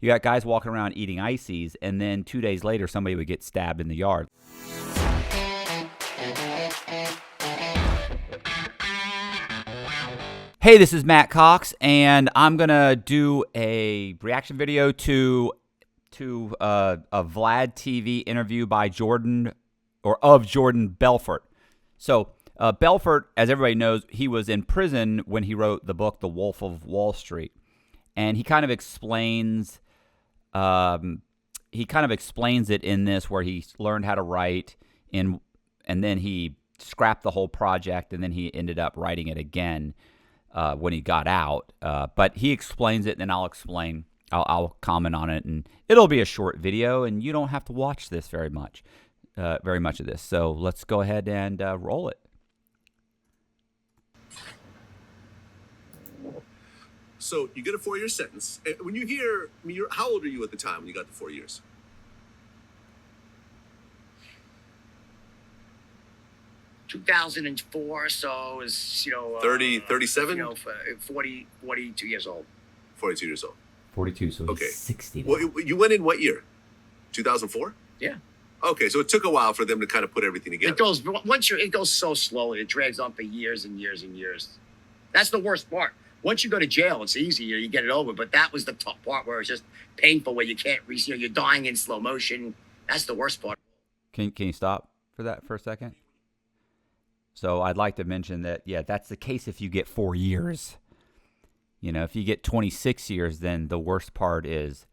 you got guys walking around eating ices, and then 2 days later, somebody would get stabbed in the yard. Hey, this is Matt Cox, and I'm gonna do a reaction video to a Vlad TV interview by Jordan Belfort. So Belfort, as everybody knows, he was in prison when he wrote the book The Wolf of Wall Street, and he kind of explains it in this, where he learned how to write and then he scrapped the whole project, and then he ended up writing it again when he got out. But he explains it, and then I'll explain. I'll comment on it, and it'll be a short video, and you don't have to watch this very much of this. So let's go ahead and roll it. So you get a 4-year sentence. When you hear, how old were you at the time when you got the 4 years? 2004, so it was, 37? 42 years old. 42 years old. 42, so okay. He's 60 now. Well, you went in what year? 2004? Yeah. Okay, so it took a while for them to kind of put everything together. It goes so slowly. It drags on for years and years and years. That's the worst part. Once you go to jail, it's easy. You get it over. But that was the top part, where it's just painful, where you can't reach. You're dying in slow motion. That's the worst part. Can you stop for that for a second? So I'd like to mention that, yeah, that's the case if you get 4 years. If you get 26 years, then the worst part is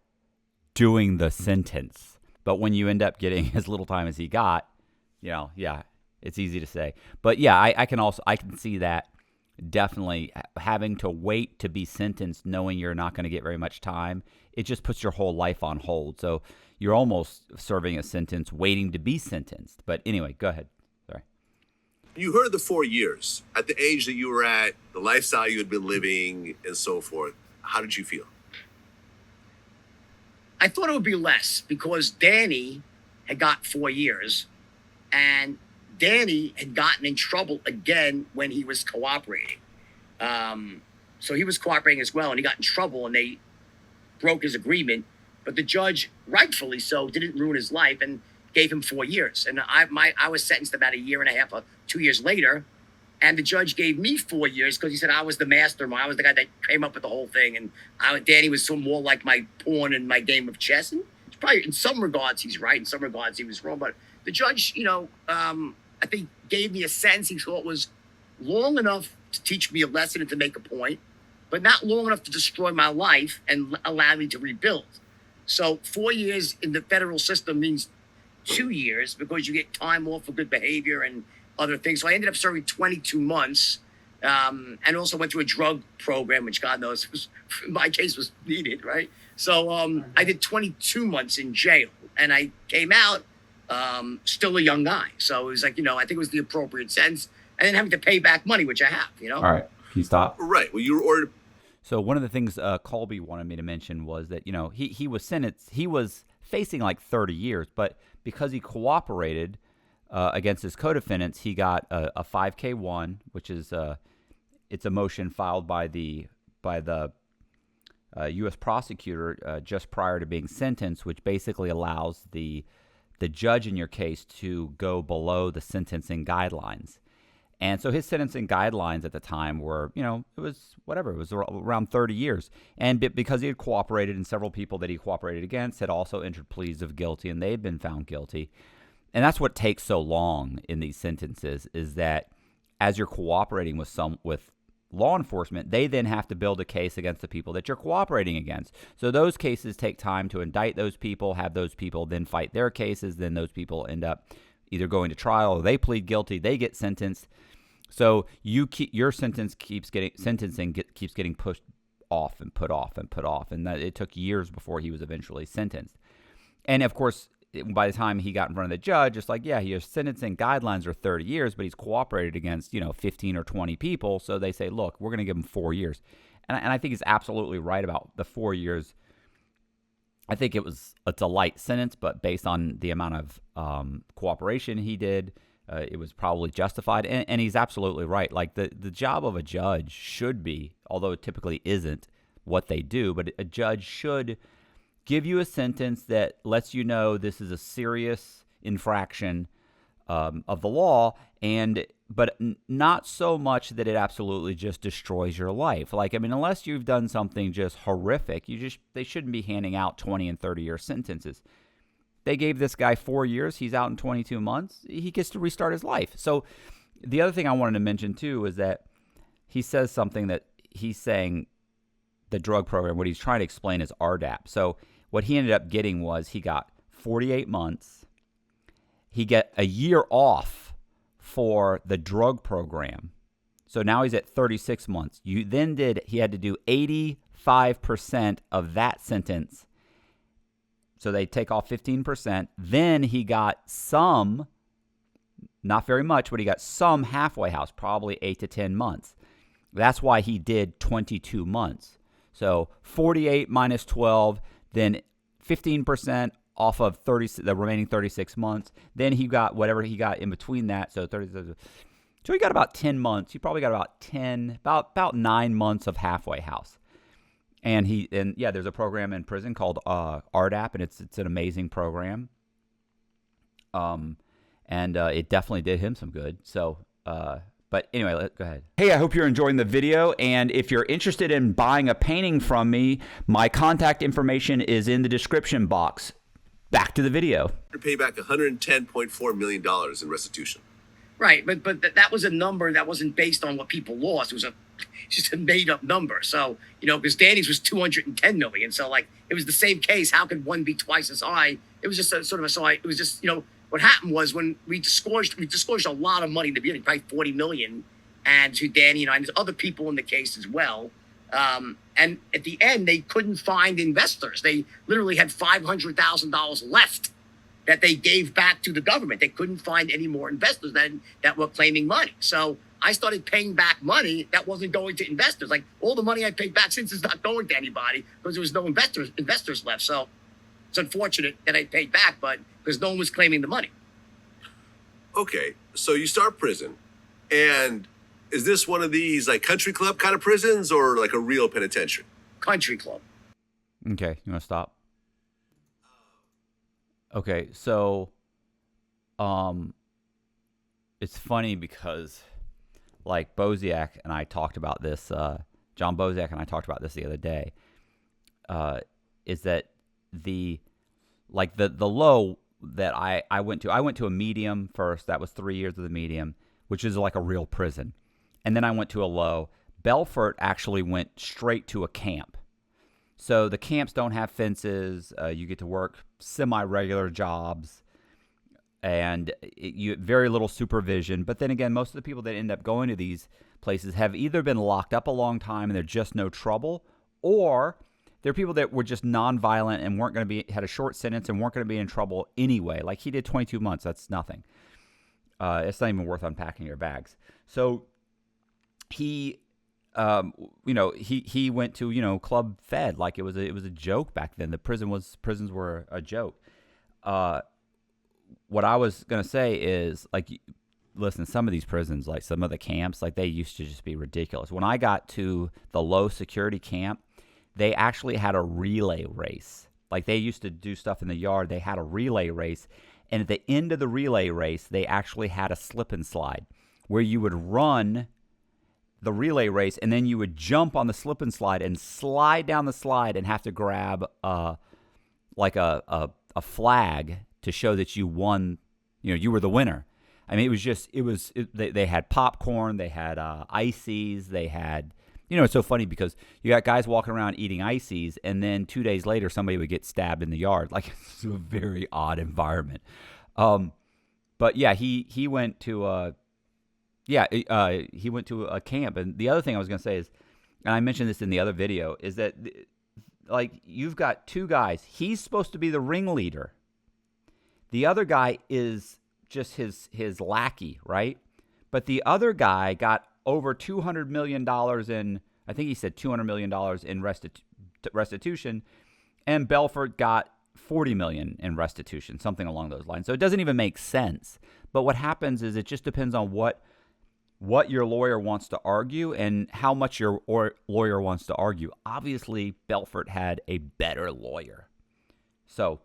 doing the sentence. But when you end up getting as little time as he got, yeah, it's easy to say. But yeah, I can see that definitely having to wait to be sentenced, knowing you're not going to get very much time. It just puts your whole life on hold. So you're almost serving a sentence waiting to be sentenced. But anyway, go ahead. Sorry. You heard the 4 years. At the age that you were at, the lifestyle you had been living, and so forth, how did you feel? I thought it would be less, because Danny had got 4 years, and Danny had gotten in trouble again when he was cooperating. So he was cooperating as well, and he got in trouble, and they broke his agreement. But the judge, rightfully so, didn't ruin his life and gave him 4 years. And I was sentenced about a year and a half or 2 years later, and the judge gave me 4 years because he said I was the mastermind. I was the guy that came up with the whole thing, and Danny was more like my pawn in my game of chess. And it's probably, in some regards, he's right. In some regards, he was wrong. But the judge, I think gave me a sentence he thought was long enough to teach me a lesson and to make a point, but not long enough to destroy my life and allow me to rebuild. So 4 years in the federal system means 2 years, because you get time off for good behavior and other things. So I ended up serving 22 months and also went through a drug program, which God knows in my case was needed, right? So I did 22 months in jail, and I came out still a young guy. So it was like, I think it was the appropriate sentence. And then having to pay back money, which I have, All right. Can you stop? Right. Well, you were ordered. So one of the things Colby wanted me to mention was that, he was sentenced. He was facing like 30 years, but because he cooperated against his co-defendants, he got a 5K1, which is it's a motion filed by the U.S. prosecutor just prior to being sentenced, which basically allows the judge in your case to go below the sentencing guidelines. And so his sentencing guidelines at the time were, it was whatever, it was around 30 years. And because he had cooperated, and several people that he cooperated against had also entered pleas of guilty, and they had been found guilty. And that's what takes so long in these sentences, is that as you're cooperating with law enforcement, they then have to build a case against the people that you're cooperating against. So those cases take time to indict those people, have those people then fight their cases, then those people end up either going to trial or they plead guilty, they get sentenced. So your sentencing keeps getting pushed off and put off and put off, and that it took years before he was eventually sentenced. And of course, by the time he got in front of the judge, it's like, yeah, his sentencing guidelines are 30 years, but he's cooperated against 15 or 20 people. So they say, look, we're going to give him 4 years, and I think he's absolutely right about the 4 years. I think it's a light sentence, but based on the amount of cooperation he did, it was probably justified. And he's absolutely right. Like the job of a judge should be, although it typically isn't what they do, but a judge should give you a sentence that lets you know this is a serious infraction of the law, but not so much that it absolutely just destroys your life. Like, I mean, unless you've done something just horrific, they shouldn't be handing out 20 and 30-year sentences. They gave this guy 4 years. He's out in 22 months. He gets to restart his life. So the other thing I wanted to mention, too, is that he says something that he's saying the drug program, what he's trying to explain is RDAP. So what he ended up getting was he got 48 months. He get a year off for the drug program. So now he's at 36 months. He had to do 85% of that sentence. So they take off 15%. Then he got some, not very much, but he got some halfway house, probably 8 to 10 months. That's why he did 22 months. So 48 minus 12, then 15% off of the remaining 36 months. Then he got whatever he got in between that. So 30. So he got about 10 months. He probably got about 9 months of halfway house. And there's a program in prison called RDAP, and it's an amazing program. And it definitely did him some good. So, but anyway, go ahead. Hey, I hope you're enjoying the video. And if you're interested in buying a painting from me, my contact information is in the description box. Back to the video. To pay back $110.4 million in restitution. Right, but that was a number that wasn't based on what people lost. It was just a made up number. So, because Danny's was 210 million. So, like, it was the same case. How could one be twice as high? It was just it was just, what happened was when we disgorged a lot of money in the beginning, probably 40 million, and to Danny and there's other people in the case as well. And at the end, they couldn't find investors. They literally had $500,000 left that they gave back to the government. They couldn't find any more investors that were claiming money. So I started paying back money that wasn't going to investors. Like, all the money I paid back since is not going to anybody because there was no investors left. So it's unfortunate that I paid back, but because no one was claiming the money. Okay, so you start prison, and is this one of these like country club kind of prisons or like a real penitentiary? Country club. Okay, you want to stop? Okay, so it's funny because like Boziak and I talked about this, John Boziak and I talked about this the other day, is that the low that I went to a medium first. That was 3 years of the medium, which is like a real prison. And then I went to a low. Belfort actually went straight to a camp. So the camps don't have fences. You get to work semi-regular jobs, and you very little supervision. But then again, most of the people that end up going to these places have either been locked up a long time and they're just no trouble, or they're people that were just nonviolent and weren't going to had a short sentence and weren't going to be in trouble anyway. Like, he did 22 months. That's nothing. It's not even worth unpacking your bags. So he went to, Club Fed like it was a joke back then. Prisons were a joke. What I was gonna say is, like, listen, some of these prisons, like some of the camps, like, they used to just be ridiculous. When I got to the low security camp, they actually had a relay race. Like, they used to do stuff in the yard. They had a relay race, and at the end of the relay race, they actually had a slip and slide where you would run the relay race, and then you would jump on the slip and slide down the slide and have to grab a flag to show that you won, you were the winner. I mean, they had popcorn, they had ices, they had, it's so funny because you got guys walking around eating ices, and then 2 days later somebody would get stabbed in the yard. Like, it's a very odd environment. But yeah, he went to he went to a camp. And the other thing I was going to say is, and I mentioned this in the other video, is that, like, you've got two guys. He's supposed to be the ringleader. The other guy is just his lackey, right? But the other guy got over $200 million in, I think he said $200 million in restitution, and Belfort got $40 million in restitution, something along those lines. So it doesn't even make sense. But what happens is it just depends on what your lawyer wants to argue and how much your lawyer wants to argue. Obviously, Belfort had a better lawyer. So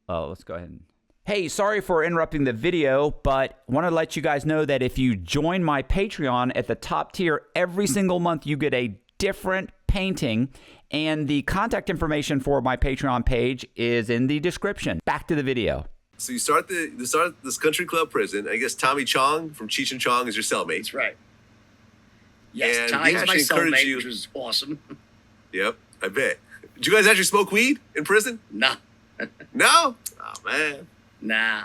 let's go ahead and... Hey, sorry for interrupting the video, but want to let you guys know that if you join my Patreon at the top tier, every single month you get a different painting, and the contact information for my Patreon page is in the description. Back to the video. So you start this country club prison. I guess Tommy Chong from Cheech and Chong is your cellmate. That's right. Yes, And Tommy he was my actually encouraged cellmate, you- which was awesome. Yep, I bet. Did you guys actually smoke weed in prison? Nah, No? Oh, man. nah,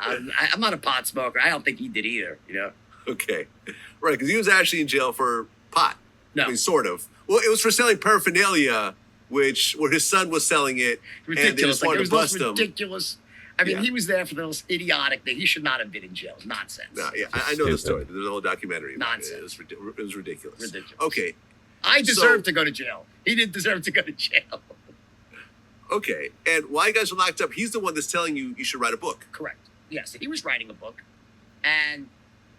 I'm not a pot smoker. I don't think he did either, you know? Okay. Right, because he was actually in jail for pot. No. I mean, sort of. Well, it was for selling paraphernalia, where his son was selling it, and they Ridiculous. just Like, wanted it to was bust him. ridiculous. I mean, Yeah. he was there for the most idiotic thing. He should not have been in jail. It's nonsense. No, yeah, I know the Stupid. story. There's a whole documentary. about it. Nonsense. It was ridiculous. Ridiculous. Okay, I deserved to go to jail. He didn't deserve to go to jail. okay. And while you guys were locked up, he's the one that's telling you should write a book. Correct. Yes, he was writing a book, and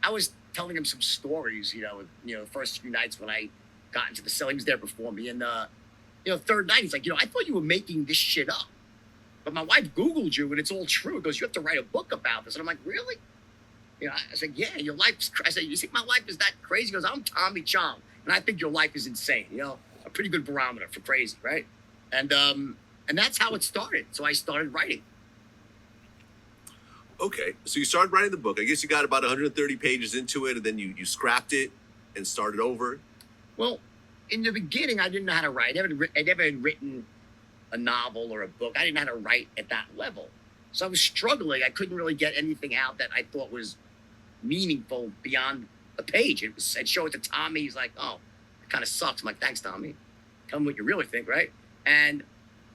I was telling him some stories. The first few nights when I got into the cell, he was there before me, and third night he's like, I thought you were making this shit up, but my wife Googled you, and it's all true. He goes, you have to write a book about this, and I'm like, really? I was like, yeah, your life's. I said, you think my life is that crazy? He goes, I'm Tommy Chong, and I think your life is insane. A pretty good barometer for crazy, right? And that's how it started. So I started writing. Okay, so you started writing the book. I guess you got about 130 pages into it, and then you scrapped it and started over. Well, in the beginning, I didn't know how to write. I never had written a novel or a book. I didn't know how to write at that level. So I was struggling. I couldn't really get anything out that I thought was meaningful beyond a page. I'd show it to Tommy. He's like, oh, it kind of sucks. I'm like, thanks, Tommy. Tell me what you really think, right? And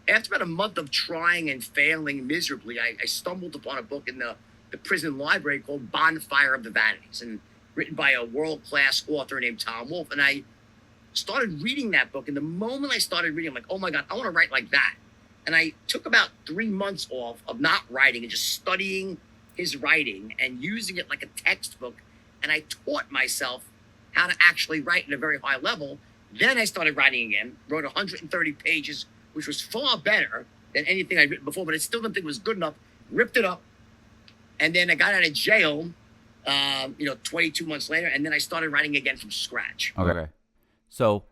after about a month of trying and failing miserably, I stumbled upon a book in the prison library called Bonfire of the Vanities, and written by a world-class author named Tom Wolfe. And I started reading that book, and the moment I started reading, I'm like, oh my God, I want to write like that. And I took about 3 months off of not writing and just studying his writing and using it like a textbook. And I taught myself how to actually write at a very high level. Then I started writing again, wrote 130 pages, which was far better than anything I'd written before, but I still didn't think it was good enough. Ripped it up. And then I got out of jail, 22 months later, and then I started writing again from scratch. Okay. So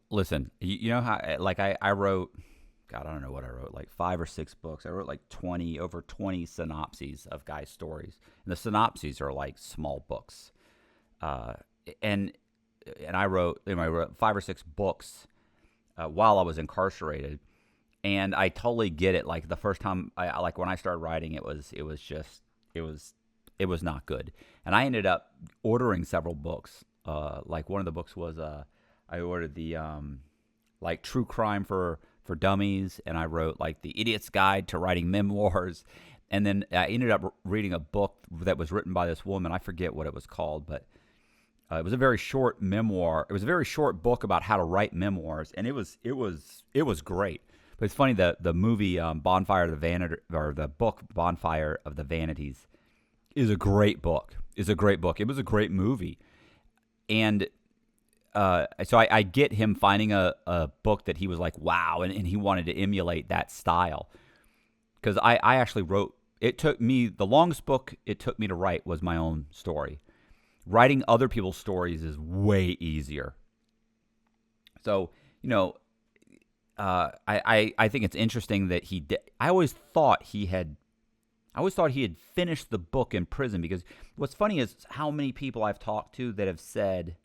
listen, you know how, like, I wrote, God, I don't know what I wrote, like 5 or 6 books. I wrote like over 20 synopses of guys' stories. And the synopses are like small books. And I wrote 5 or 6 books while I was incarcerated. And I totally get it. Like the first time when I started writing, it was not good. And I ended up ordering several books. Like one of the books was, I ordered the, like True Crime for Dummies. And I wrote like The Idiot's Guide to Writing Memoirs. And then I ended up reading a book that was written by this woman. I forget what it was called, but it was a very short memoir. It was a very short book about how to write memoirs. And it was great. But it's funny, the movie Bonfire of the Vanity, or the book Bonfire of the Vanities, is a great book. It was a great movie. And so I get him finding a book that he was like, wow, and he wanted to emulate that style. Because I actually wrote, the longest book it took me to write was my own story. Writing other people's stories is way easier. So, I think it's interesting that he did. I always thought he had finished the book in prison, because what's funny is how many people I've talked to that have said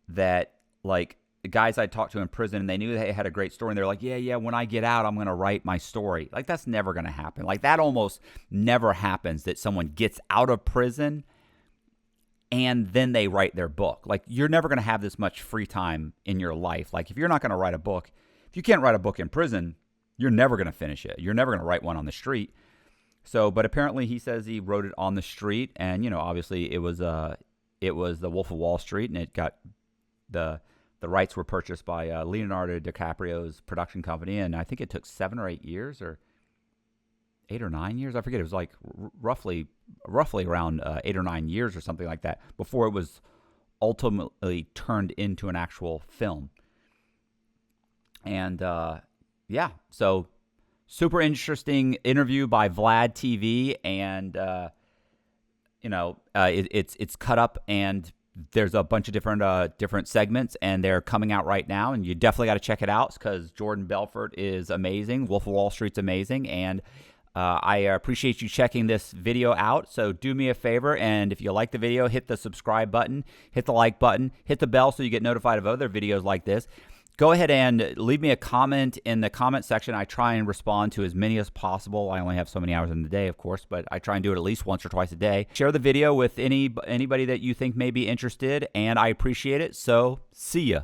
that, like, the guys I talked to in prison, and they knew they had a great story, and they're like, yeah, when I get out, I'm going to write my story. Like, that's never going to happen. Like, that almost never happens, that someone gets out of prison and then they write their book. Like, you're never going to have this much free time in your life. Like, if you're not going to write a book, if you can't write a book in prison, you're never going to finish it. You're never going to write one on the street. So, but apparently he says he wrote it on the street, and, obviously it was the Wolf of Wall Street, and it got the rights were purchased by Leonardo DiCaprio's production company, and I think it took 7 or 8 years, or 8 or 9 years. I forget. It was like roughly around 8 or 9 years or something like that before it was ultimately turned into an actual film. And so super interesting interview by Vlad TV, and it's cut up, and there's a bunch of different segments, and they're coming out right now, and you definitely got to check it out because Jordan Belfort is amazing. Wolf of Wall Street's amazing, and I appreciate you checking this video out. So do me a favor, and if you like the video, hit the subscribe button, hit the like button, hit the bell so you get notified of other videos like this. Go ahead and leave me a comment in the comment section. I try and respond to as many as possible. I only have so many hours in the day, of course, but I try and do it at least once or twice a day. Share the video with anybody that you think may be interested, and I appreciate it. So, see ya.